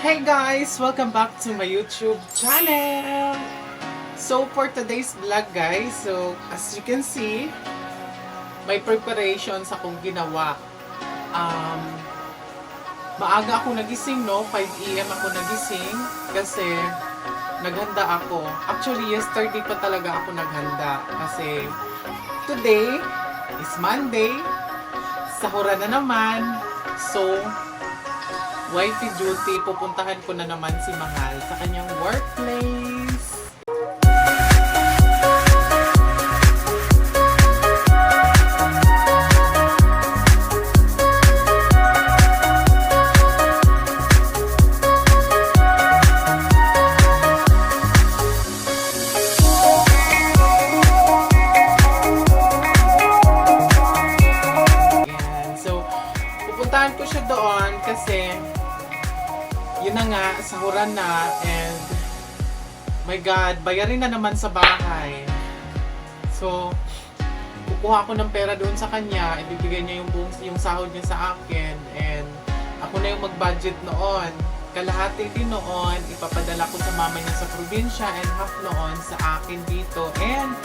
Hey guys! Welcome back to my YouTube channel! So for today's vlog guys, so as you can see, may preparations akong ginawa. Maaga ako nagising, no? 5 AM ako nagising kasi naghanda ako. Actually, yesterday pa talaga ako naghanda kasi today is Monday. Sahuran na naman. So, wifey duty, pupuntahan ko na naman si Mahal sa kanyang workplace. Yan. So, pupuntahan ko siya doon kasi yun na nga, sahuran na, and my God, bayarin na naman sa bahay. So, kukuha ako ng pera doon sa kanya, ibibigay niya yung sahod niya sa akin, and ako na yung mag-budget noon. Kalahati din noon, ipapadala ko sa mama niya sa probinsya, and half noon sa akin dito, and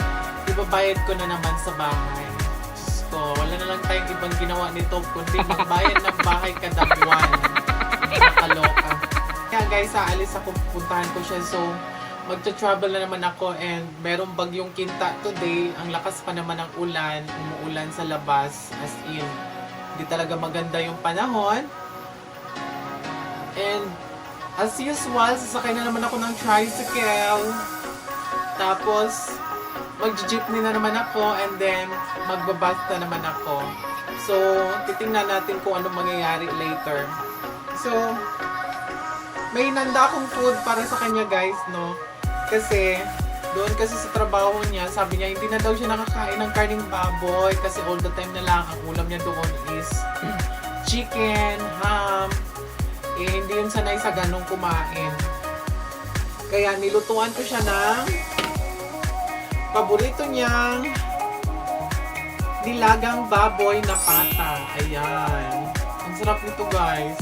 ibabayad ko na naman sa bahay. Diyos ko, wala na lang tayong ibang ginawa nito, kundi magbayad ng bahay kada buwan. Nakaloka. Kaya guys, aalis ako, puntahan ko siya. So, magta-travel na naman ako, and merong bagyong Kinta today. Ang lakas pa naman ng ulan, umuulan sa labas. As in, hindi talaga maganda yung panahon. And, as usual, sasakay na naman ako ng tricycle. Tapos, mag-jeepney na naman ako, and then, magbabas na naman ako. So, titingnan natin kung anong mangyayari later. So, may hinanda akong food para sa kanya guys, no? Kasi, doon kasi sa trabaho niya, sabi niya, hindi na daw siya nakakain ng karning baboy kasi all the time na lang, ang ulam niya doon is chicken, ham, hindi yun sanay sa ganong kumain. Kaya nilutuan ko siya ng paborito niyang nilagang baboy na pata. Ayan. Ang sarap nito guys.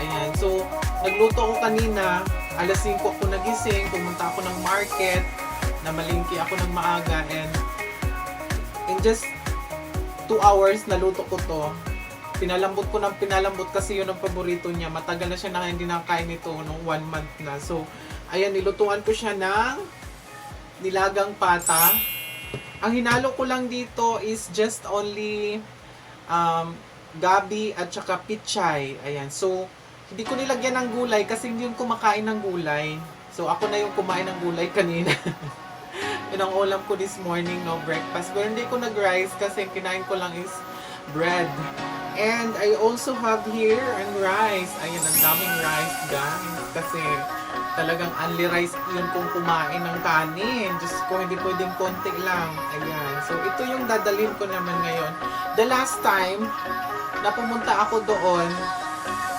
Ayan. So, nagluto ako kanina. Alas 5 ako nagising. Pumunta ako ng market. Namalingki ako ng maaga. And in just 2 hours, naluto ko to. Pinalambot ko ng pinalambot kasi yun ang paborito niya. Matagal na siya na hindi nakakain ito nung 1 month na. So, ayan, nilutuan ko siya ng nilagang pata. Ang hinalo ko lang dito is just only gabi at saka pichay. Ayan. So, hindi ko nilagyan ng gulay kasi hindi yung kumakain ng gulay. So, ako na yung kumain ng gulay kanina. Yun ang ulam ko this morning, no breakfast. Pero hindi ko nag-rice kasi kinain ko lang is bread. And I also have here ang rice. Ayan, ang daming rice, guys. Kasi talagang only rice yun kung kumain ng kanin. Diyos ko, hindi pwedeng konti lang. Ayan. So, ito yung dadalhin ko naman ngayon. The last time na pumunta ako doon,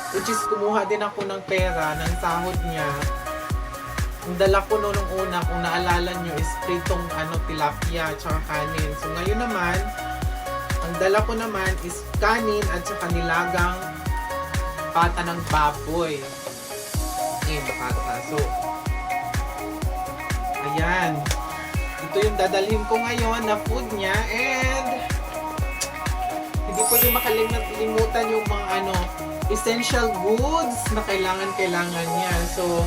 which is kumuha din ako ng pera, ng sahod niya. Ang dala ko nung una, kung naalala nyo, is pritong tilapia at saka kanin. So ngayon naman, ang dala ko naman is kanin at saka nilagang pata ng baboy. Pata. So, ayan. Ito yung dadalhin ko ngayon na food niya, and hindi ko din makalimutan yung mga essential goods na kailangan niya. So,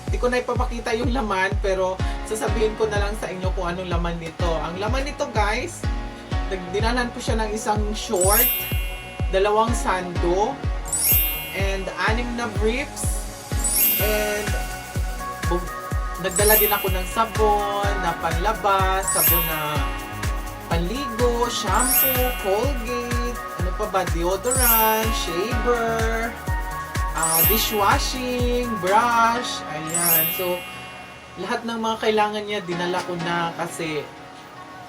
hindi ko na ipapakita yung laman, pero sasabihin ko na lang sa inyo kung anong laman nito. Ang laman nito guys, dinanan ko siya ng isang short, 2 sando, and 6 na briefs, and nagdala din ako ng sabon na panlabas, sabon na panligo, shampoo, Colgate, deodorant, shaver, dishwashing, brush, ayan. So, lahat ng mga kailangan niya, dinala ko na kasi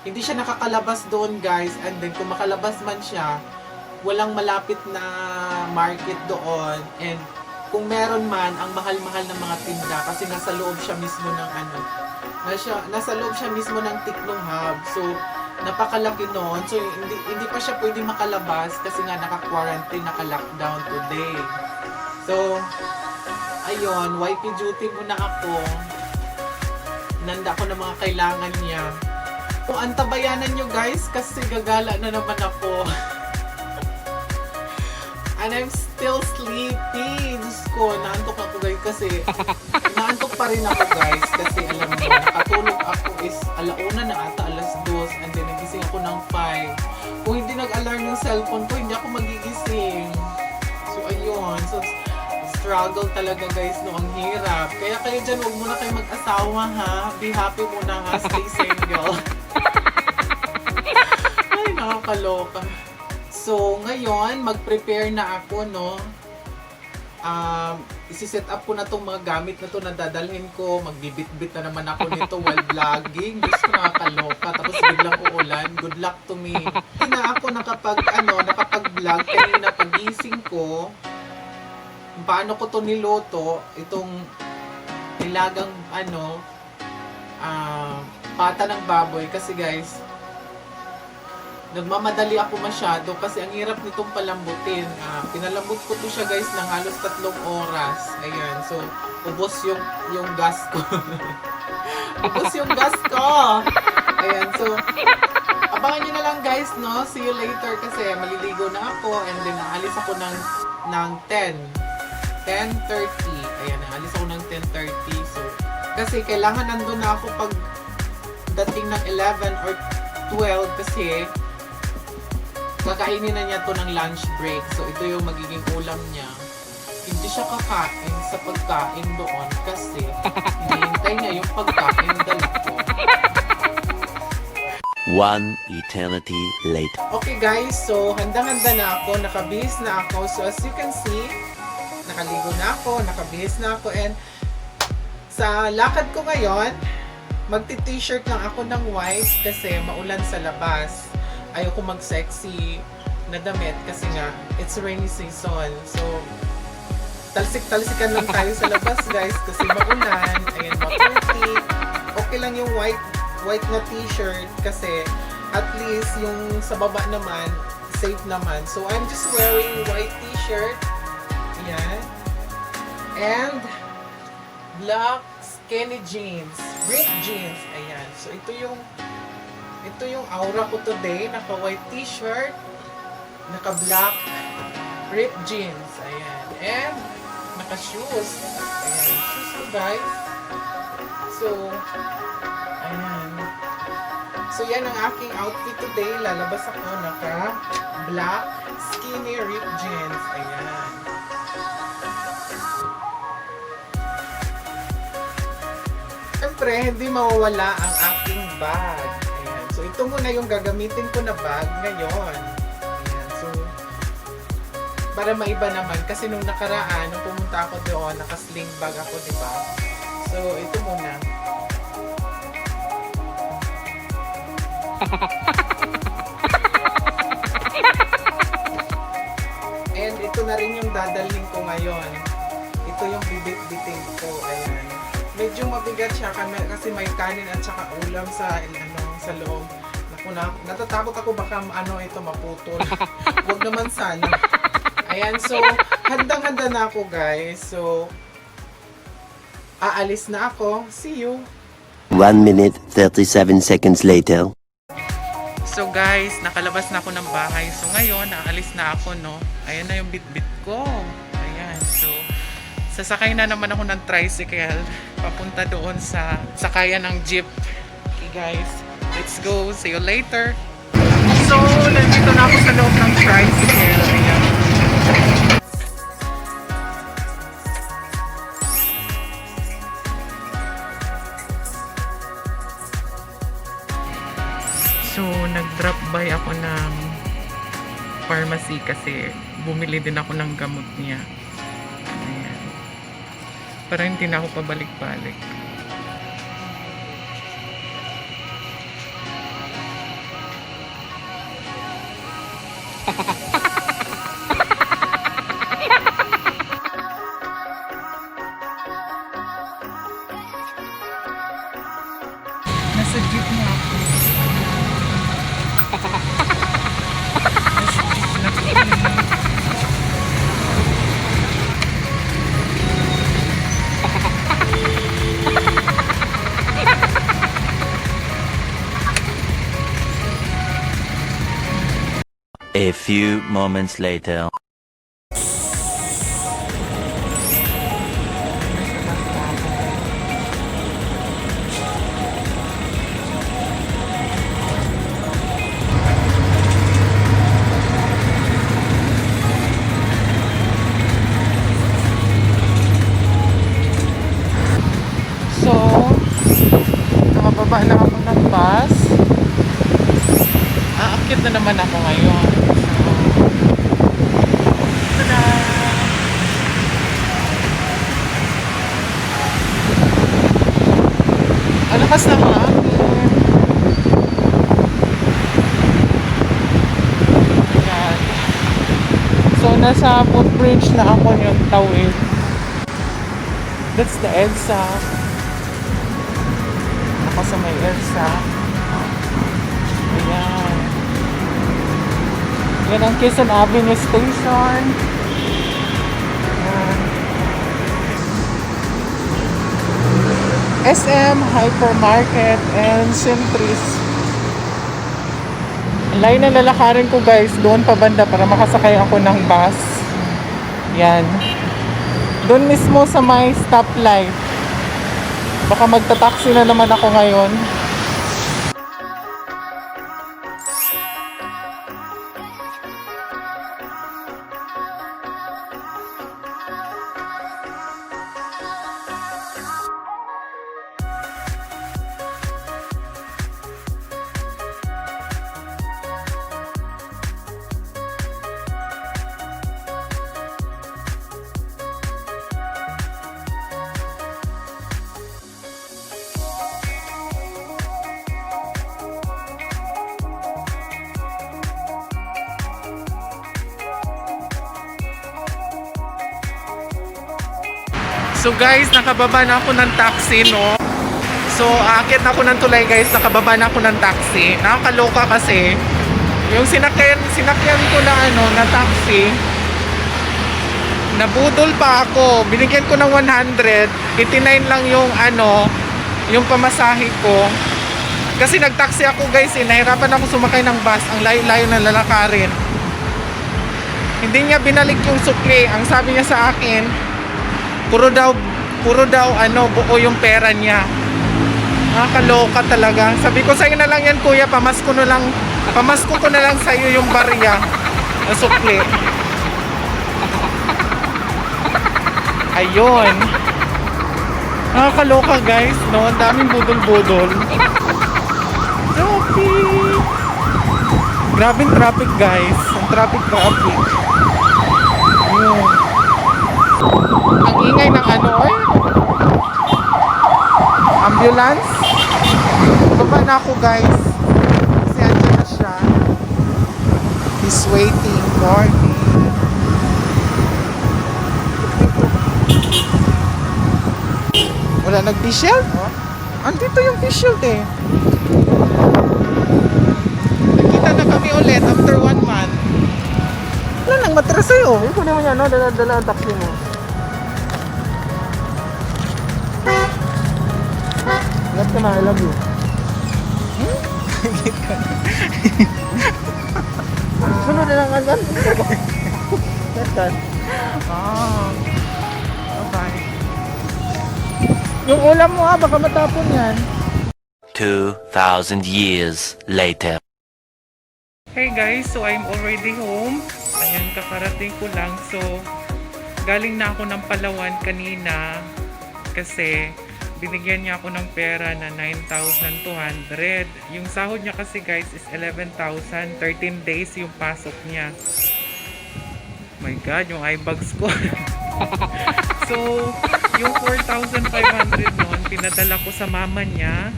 hindi siya nakakalabas doon guys, and then kung makalabas man siya, walang malapit na market doon, and kung meron man, ang mahal-mahal ng mga tinda kasi nasa loob siya mismo ng nasa loob siya mismo ng Tiknong Hub. So, napakalaki noon. So, hindi pa siya pwede makalabas kasi nga naka-quarantine, naka-lockdown today. So, ayun, wifey duty muna ako. Nanda ko ng mga kailangan niya. So, antabayanan nyo guys kasi gagala na naman ako. And I'm still sleepy. Diyos ko, naantok ako guys kasi naantok pa rin ako guys kasi alam mo, nakatulog ako is alauna na ata, alas 2 and then nagising ako ng 5. Kung hindi nag-alarm yung cellphone ko, hindi ako magigising. So ayun, so struggle talaga guys, no, ang hirap. Kaya kayo dyan, huwag muna kayo mag-asawa ha. Be happy muna ha, stay single. Ay, nakakaloka. So, ngayon, mag-prepare na ako, no? Isi-set up ko na itong mga gamit na to na dadalhin ko. Magbibit-bit na naman ako nito while vlogging. Diyos ko, nakakaloka. Tapos biglang uulan. Good luck to me. Hindi na ako nakapag-vlog. Kanina pagising ko, paano ko to niloto, itong nilagang, pata ng baboy. Kasi guys, nagmamadali ako masyado kasi ang hirap nitong palambutin. Pinalambot ko to siya guys ng halos 3 oras. Ayan, so ubos yung gas ko. Ubos yung gas ko! Ayan, so abangan nyo na lang guys, no? See you later kasi maliligo na ako and then aalis ako ng 10:30. Ayan, aalis ako ng 10:30. So, kasi kailangan nandun na ako pag dating ng 11 or 12 kasi kakainin na niya to ng lunch break. So, ito yung magiging ulam niya. Hindi siya kakain sa pagkain doon kasi hinihintay niya yung pagkain dala ko. 1 eternity later. Okay guys, so handang-handa na ako. Nakabihis na ako. So, as you can see, nakaligo na ako, nakabihis na ako. And sa lakad ko ngayon, magti-t-shirt lang ako ng white kasi maulan sa labas. Ayoko mag-sexy na damit kasi nga, it's rainy season. So, talsik-talsikan lang tayo sa labas guys kasi maulan. Ayan, maputi. Okay lang yung white na t-shirt kasi at least yung sa baba naman, safe naman. So, I'm just wearing white t-shirt. Ayan. And black skinny jeans. Ripped jeans. Ayan. So, ito yung aura ko today. Naka-white t-shirt, naka-black ripped jeans. Ayan. And naka-shoes. Ayan. Shoes ko, guys. So, ayan. So, yan ang aking outfit today. Lalabas ako naka-black skinny ripped jeans. Ayan. Siyempre, hindi mawawala ang aking bag. So, ito muna yung gagamitin ko na bag ngayon. Ayan. So, para maiba naman. Kasi nung nakaraan, nung pumunta ako doon, naka-sling bag ako, di ba? So, ito muna. And ito na rin yung dadalhin ko ngayon. Ito yung bibit-bitin ko. Ayan. Medyo mabigat siya kasi may kanin at saka ulam sa loob. Natatakot ako baka ito maputol. Huwag naman sana. Ayan, so handang-handa na ako guys. So aalis na ako. See you. 1 minute 37 seconds later. So guys, nakalabas na ako ng bahay. So ngayon, aalis na ako, no. Ayan na yung bit-bit ko. Ayan, so sasakay na naman ako ng tricycle papunta doon sa sakayan ng jeep. Okay guys, let's go. See you later. So, nandito na ako sa loob ng tricycle. Ayan. So, nag-drop by ako ng pharmacy kasi bumili din ako ng gamot niya. Ayan. Para hindi na ako pabalik-balik. Nasa jeep na ako. A few moments later. So, nakababa na ako ng bus. Aakyat na naman ako ngayon. So, tada! Ang lakas ng hangin. Ayan. So, nasa footbridge na ako yung tawid. That's the EDSA. Ako sa may EDSA. Ayan. Yan ang Quezon Avenue Station. Ayan. SM, Hypermarket, and Centris. Ang layo na lalakarin ko guys, doon pa banda para makasakay ako ng bus. Yan. Doon mismo sa may stoplight. Baka magta-taxi na naman ako ngayon. So guys, nakababa na ako ng taxi, no? So, aakyat na ako ng tulay guys, nakababa na ako ng taxi. Nakakaloka kasi, yung sinakyan ko na na taxi, nabudol pa ako. Binigyan ko ng 100, 89 lang yung yung pamasahe ko. Kasi nagtaxi ako guys, nahirapan ako sumakay ng bus, ang layo-layo na lalakarin. Hindi niya binalik yung sukli. Ang sabi niya sa akin, puro daw buo yung pera niya. Nakakaloka talaga. Sabi ko sa'yo na lang yan kuya, pamasko ko na lang sa'yo yung barya na sukli. Ayun. Nakakaloka guys, no? Ang daming budol-budol. Traffic! Grabing traffic guys. Ang traffic. Ayun. Ang ingay ng ambulance. Baba na ako guys. Kasi andyan na siya. He's waiting for me. Wala nag-face shield? Andito yung face shield eh. Nakita na kami ulit after 1 month. Wala nang matira sa'yo. Hindi ko naman yan, no? Dala ang taxi mo. Ingat ka na, I love you. Sunod na lang agad. Ingat ka. Okay. Yung ulam mo baka matapon yan. 2,000 years later. Hey guys, so I'm already home. Ayan, kakarating ko lang. So, galing na ako ng Palawan kanina kasi binigyan niya ako ng pera na 9,200. Yung sahod niya kasi guys is 11,000. 13 days yung pasok niya. Oh my God, yung eye bags ko. So, yung 4,500 noon, pinadala ko sa mama niya.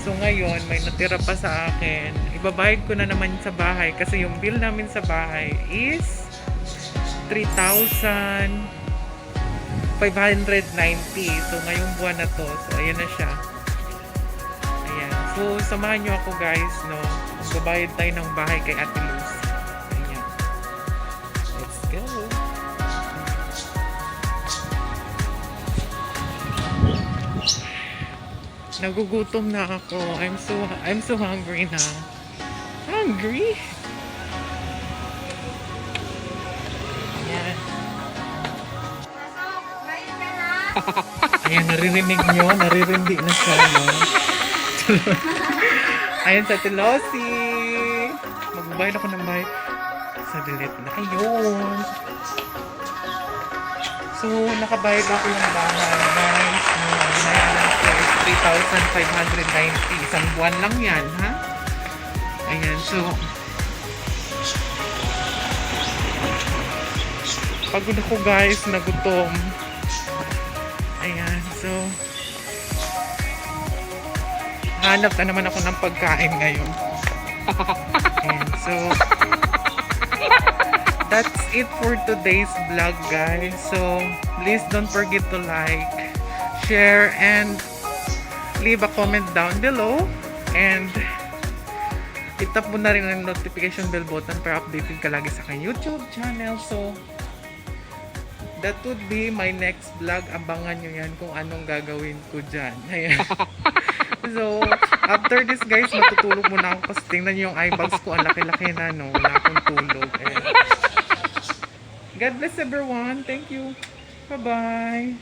So, ngayon, may natira pa sa akin. Ibabayad ko na naman sa bahay kasi yung bill namin sa bahay is 3,590. So, ngayong buwan na to. So, ayan na siya. Ayan. So, samahan nyo ako guys, no? Magbabayad tayo ng bahay kay Ate Luz. Ayan. Let's go. Nagugutom na ako. I'm so hungry na. Hungry? Ayan, naririnig nyo. Naririndi na siya, no? Ayan sa Tilosi. Magbabayad ako ng bayad. Sa delete na. Ayun. So, nakabayad ako ng bahay, guys. Binayaran ko is 3,590. Isang buwan lang yan, ha? Ayan, so... Pagod ako, guys. Nagutom. Ayan, so... Hanap na naman ako ng pagkain ngayon. Ayan, so... That's it for today's vlog, guys. So, please don't forget to like, share, and leave a comment down below. And itap mo na rin ang notification bell button para updated ka lagi sa aking YouTube channel. So, that would be my next vlog. Abangan nyo yan kung anong gagawin ko dyan. Ayan. So, after this, guys, matutulog muna ako kasi tingnan nyo yung eye bags ko. Ang laki-laki na, no? Wala akong tulog. Ayan. God bless everyone. Thank you. Bye-bye.